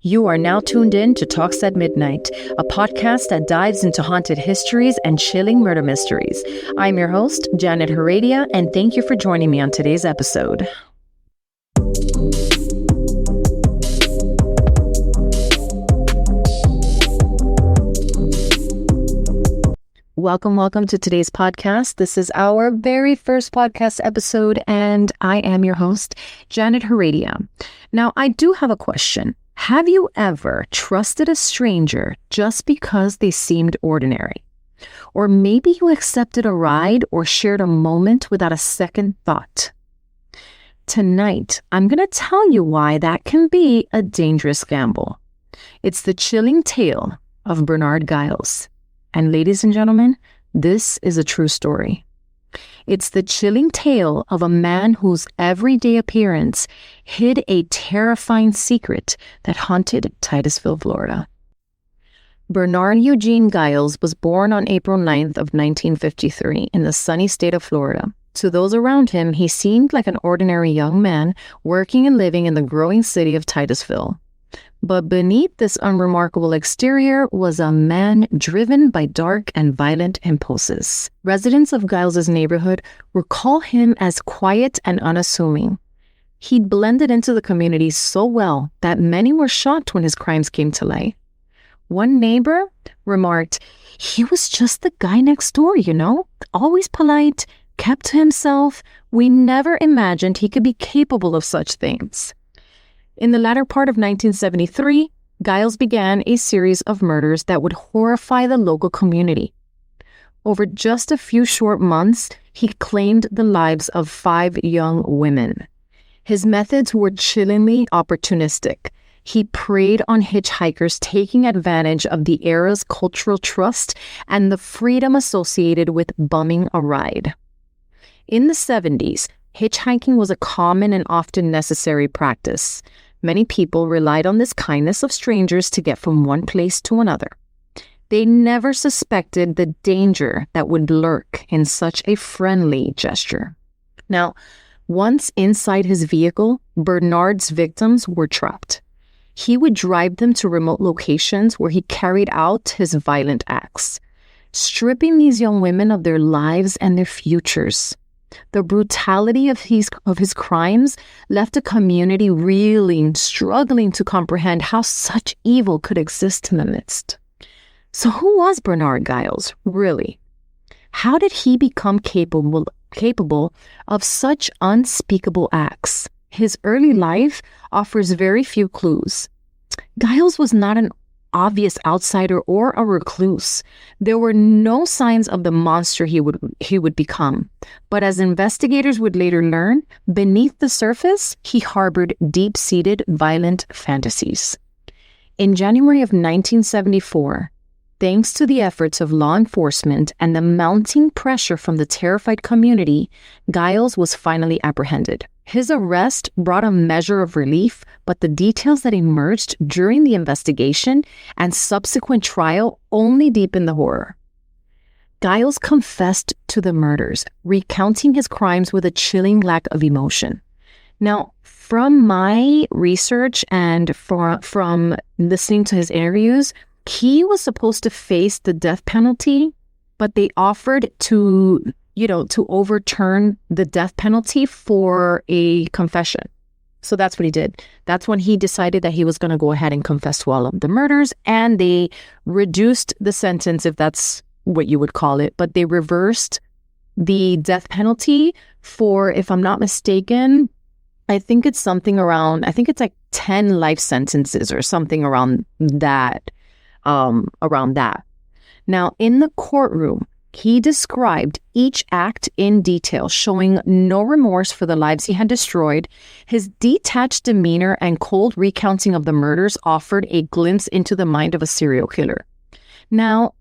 You are now tuned in to Talks at Midnight, a podcast that dives into haunted histories and chilling murder mysteries. I'm your host, Janet Heredia, and thank you for joining me on today's episode. Welcome to today's podcast. This is our very first podcast episode, and I am your host, Janet Heredia. Now, I do have a question. Have you ever trusted a stranger just because they seemed ordinary? Or maybe you accepted a ride or shared a moment without a second thought. Tonight, I'm going to tell you why that can be a dangerous gamble. It's the chilling tale of Bernard Giles. And ladies and gentlemen, this is a true story. It's the chilling tale of a man whose everyday appearance hid a terrifying secret that haunted Titusville, Florida. Bernard Eugene Giles was born on April 9th of 1953 in the sunny state of Florida. To those around him, he seemed like an ordinary young man working and living in the growing city of Titusville. But beneath this unremarkable exterior was a man driven by dark and violent impulses. Residents of Giles's neighborhood recall him as quiet and unassuming. He'd blended into the community so well that many were shocked when his crimes came to light. One neighbor remarked, "He was just the guy next door, always polite, kept to himself. We never imagined he could be capable of such things." In the latter part of 1973, Giles began a series of murders that would horrify the local community. Over just a few short months, he claimed the lives of 5 young women. His methods were chillingly opportunistic. He preyed on hitchhikers, taking advantage of the era's cultural trust and the freedom associated with bumming a ride. In the 70s, hitchhiking was a common and often necessary practice. Many people relied on this kindness of strangers to get from one place to another. They never suspected the danger that would lurk in such a friendly gesture. Now, once inside his vehicle, Bernard's victims were trapped. He would drive them to remote locations where he carried out his violent acts, stripping these young women of their lives and their futures. The brutality of his crimes left a community reeling, struggling to comprehend how such evil could exist in the midst. So who was Bernard Giles, really? How did he become capable of such unspeakable acts? His early life offers very few clues. Giles was not an obvious outsider or a recluse. There were no signs of the monster he would become. But as investigators would later learn, beneath the surface, he harbored deep-seated violent fantasies. In January of 1974, thanks to the efforts of law enforcement and the mounting pressure from the terrified community, Giles was finally apprehended. His arrest brought a measure of relief, but the details that emerged during the investigation and subsequent trial only deepened the horror. Giles confessed to the murders, recounting his crimes with a chilling lack of emotion. Now, from my research and from listening to his interviews, he was supposed to face the death penalty, but they offered to overturn the death penalty for a confession. So that's what he did. That's when he decided that he was going to go ahead and confess to all of the murders, and they reduced the sentence, if that's what you would call it, but they reversed the death penalty for, if I'm not mistaken, I think it's like 10 life sentences or something around that. Now, in the courtroom, he described each act in detail, showing no remorse for the lives he had destroyed. His detached demeanor and cold recounting of the murders offered a glimpse into the mind of a serial killer. Now,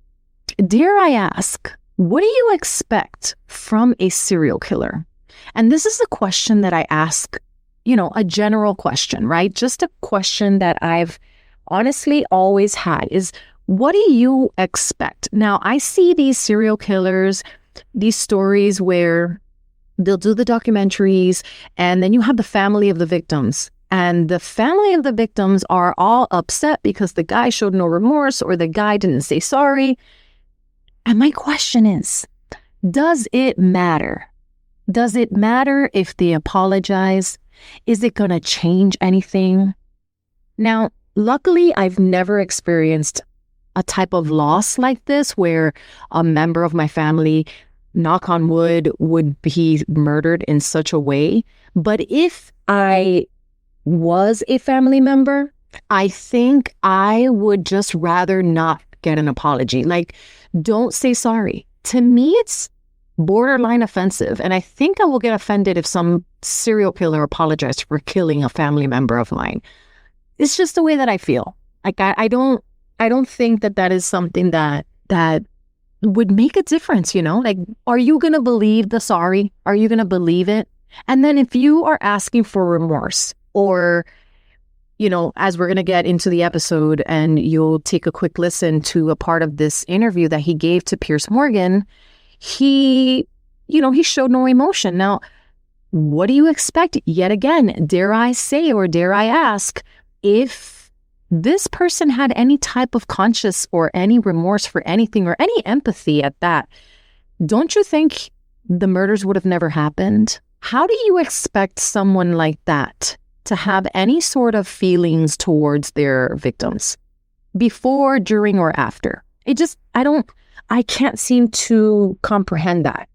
dare I ask, what do you expect from a serial killer? And this is a question that I ask, a general question, right? Just a question that I've honestly always had is, what do you expect? Now, I see these serial killers, these stories where they'll do the documentaries, and then you have the family of the victims. and the family of the victims are all upset because the guy showed no remorse or the guy didn't say sorry. And my question is, does it matter? Does it matter if they apologize? Is it going to change anything? Now, luckily, I've never experienced a type of loss like this where a member of my family, knock on wood, would be murdered in such a way. But if I was a family member, I think I would just rather not get an apology. Like, don't say sorry. To me, it's borderline offensive. And I think I will get offended if some serial killer apologized for killing a family member of mine. It's just the way that I feel. Like, I don't think that is something that would make a difference, you know? Like, are you going to believe the sorry? Are you going to believe it? And then if you are asking for remorse, or, you know, as we're going to get into the episode and you'll take a quick listen to a part of this interview that he gave to Piers Morgan, he showed no emotion. Now, what do you expect? Yet again, dare I say, or dare I ask, if this person had any type of conscience or any remorse for anything or any empathy at that, don't you think the murders would have never happened? How do you expect someone like that to have any sort of feelings towards their victims before, during, or after? I can't seem to comprehend that.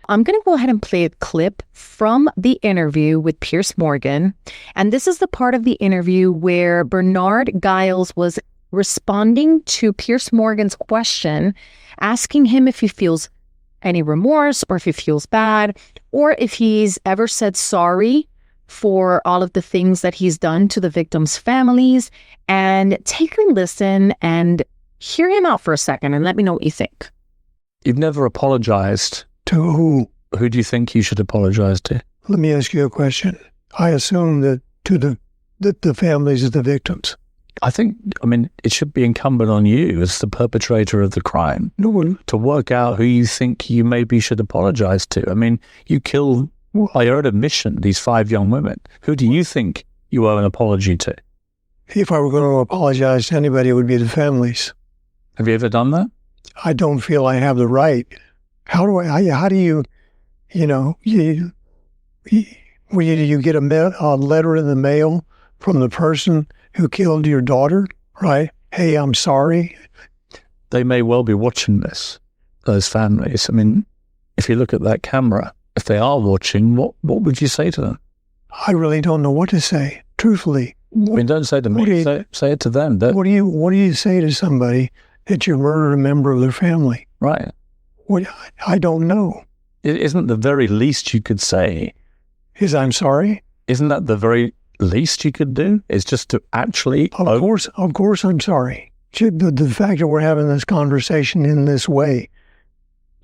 I'm going to go ahead and play a clip from the interview with Piers Morgan. And this is the part of the interview where Bernard Giles was responding to Piers Morgan's question, asking him if he feels any remorse or if he feels bad, or if he's ever said sorry for all of the things that he's done to the victims' families. And take a listen and hear him out for a second and let me know what you think. You've never apologized. To who? Who do you think you should apologize to? Let me ask you a question. I assume that to the families of the victims. It should be incumbent on you as the perpetrator of the crime to work out who you think you maybe should apologize to. I mean, you killed, by your own admission, these 5 young women. Who do you think you owe an apology to? If I were going to apologize to anybody, it would be the families. Have you ever done that? I don't feel I have the right. How do you get a letter in the mail from the person who killed your daughter, right? Hey, I'm sorry. They may well be watching this, those families. I mean, if you look at that camera, if they are watching, what would you say to them? I really don't know what to say, truthfully. I mean, don't say to me, say it to them. What do you say to somebody that you murdered a member of their family? Right. I don't know. Isn't the very least you could say is I'm sorry? Isn't that the very least you could do? Is just to actually... Of course I'm sorry. The fact that we're having this conversation in this way,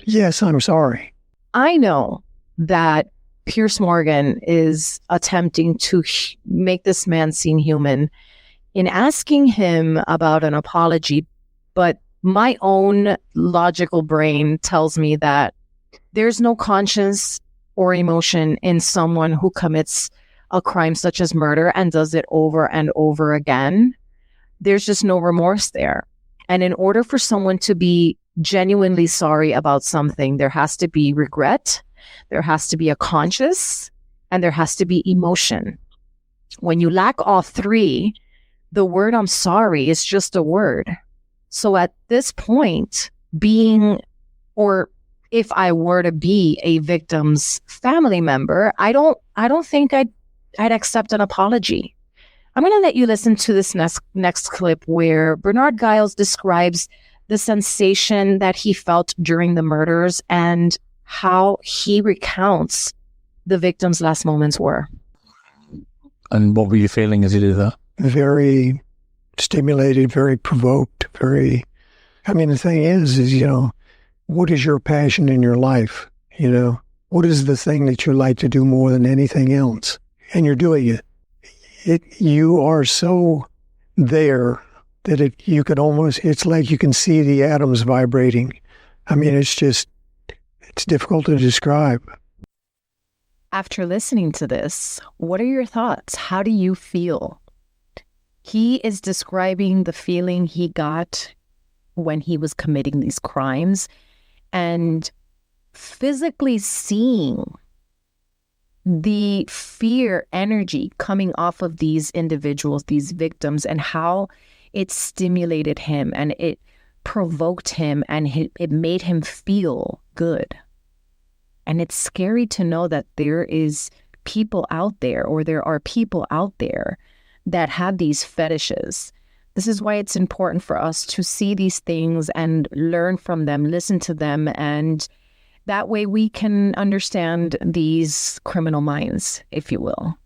yes, I'm sorry. I know that Piers Morgan is attempting to make this man seem human in asking him about an apology, but my own logical brain tells me that there's no conscience or emotion in someone who commits a crime such as murder and does it over and over again. There's just no remorse there. And in order for someone to be genuinely sorry about something, there has to be regret, there has to be a conscience, and there has to be emotion. When you lack all three, the word I'm sorry is just a word. So at this point, if I were to be a victim's family member, I don't think I'd accept an apology. I'm going to let you listen to this next clip where Bernard Giles describes the sensation that he felt during the murders and how he recounts the victim's last moments were. And what were you feeling as you did that? Very stimulated, very provoked, the thing is, what is your passion in your life? What is the thing that you like to do more than anything else? And you're doing it. You are so there that it's like you can see the atoms vibrating. It's difficult to describe. After listening to this, what are your thoughts? How do you feel? He is describing the feeling he got when he was committing these crimes and physically seeing the fear energy coming off of these individuals, these victims, and how it stimulated him and it provoked him and it made him feel good. And it's scary to know that there is people out there, or there are people out there that have these fetishes. This is why it's important for us to see these things and learn from them, listen to them, and that way we can understand these criminal minds, if you will.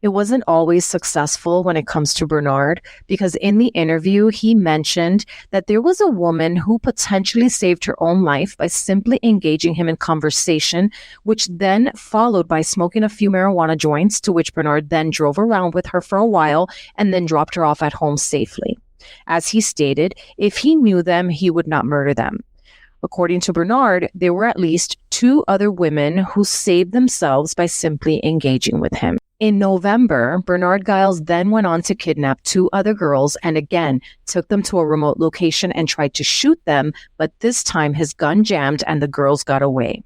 It wasn't always successful when it comes to Bernard, because in the interview, he mentioned that there was a woman who potentially saved her own life by simply engaging him in conversation, which then followed by smoking a few marijuana joints, to which Bernard then drove around with her for a while and then dropped her off at home safely. As he stated, if he knew them, he would not murder them. According to Bernard, there were at least 2 other women who saved themselves by simply engaging with him. In November, Bernard Giles then went on to kidnap 2 other girls and again took them to a remote location and tried to shoot them, but this time his gun jammed and the girls got away.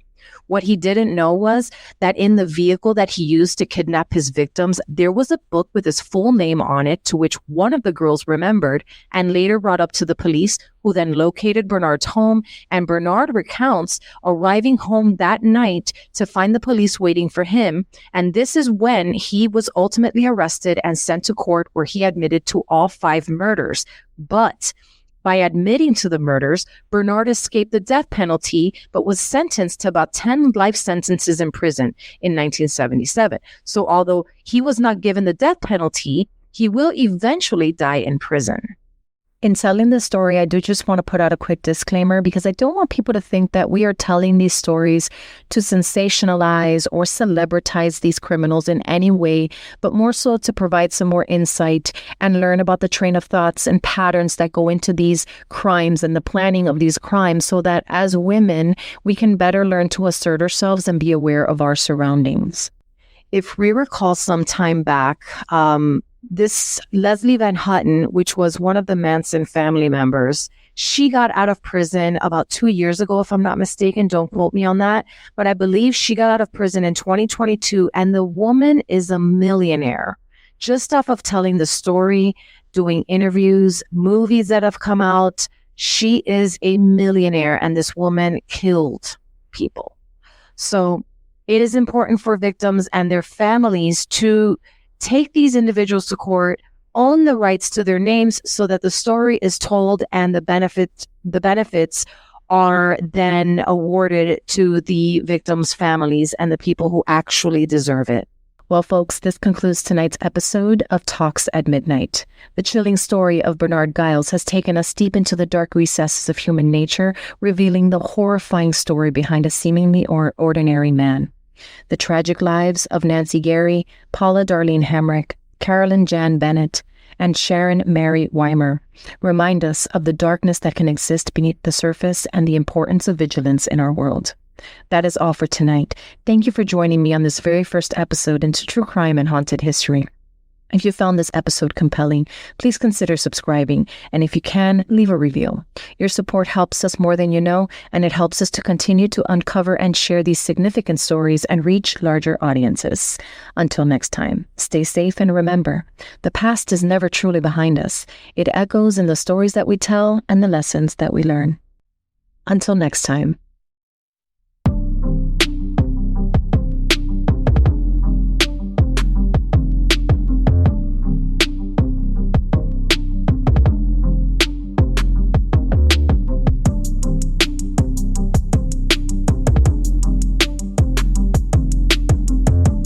What he didn't know was that in the vehicle that he used to kidnap his victims, there was a book with his full name on it, to which one of the girls remembered and later brought up to the police, who then located Bernard's home. And Bernard recounts arriving home that night to find the police waiting for him. And this is when he was ultimately arrested and sent to court, where he admitted to all 5 murders. But by admitting to the murders, Bernard escaped the death penalty, but was sentenced to about 10 life sentences in prison in 1977. So although he was not given the death penalty, he will eventually die in prison. In telling this story, I do just want to put out a quick disclaimer, because I don't want people to think that we are telling these stories to sensationalize or celebritize these criminals in any way, but more so to provide some more insight and learn about the train of thoughts and patterns that go into these crimes and the planning of these crimes, so that as women, we can better learn to assert ourselves and be aware of our surroundings. If we recall some time back, this Leslie Van Houten, which was one of the Manson family members, she got out of prison about 2 years ago, if I'm not mistaken. Don't quote me on that. But I believe she got out of prison in 2022. And the woman is a millionaire just off of telling the story, doing interviews, movies that have come out. She is a millionaire, and this woman killed people. So it is important for victims and their families to take these individuals to court, own the rights to their names, so that the story is told and the benefits are then awarded to the victims' families and the people who actually deserve it. Well, folks, this concludes tonight's episode of Talks at Midnight. The chilling story of Bernard Giles has taken us deep into the dark recesses of human nature, revealing the horrifying story behind a seemingly ordinary man. The tragic lives of Nancy Gary, Paula Darlene Hamrick, Carolyn Jan Bennett, and Sharon Mary Weimer remind us of the darkness that can exist beneath the surface and the importance of vigilance in our world. That is all for tonight. Thank you for joining me on this very first episode into true crime and haunted history. If you found this episode compelling, please consider subscribing, and if you can, leave a review. Your support helps us more than you know, and it helps us to continue to uncover and share these significant stories and reach larger audiences. Until next time, stay safe and remember, the past is never truly behind us. It echoes in the stories that we tell and the lessons that we learn. Until next time.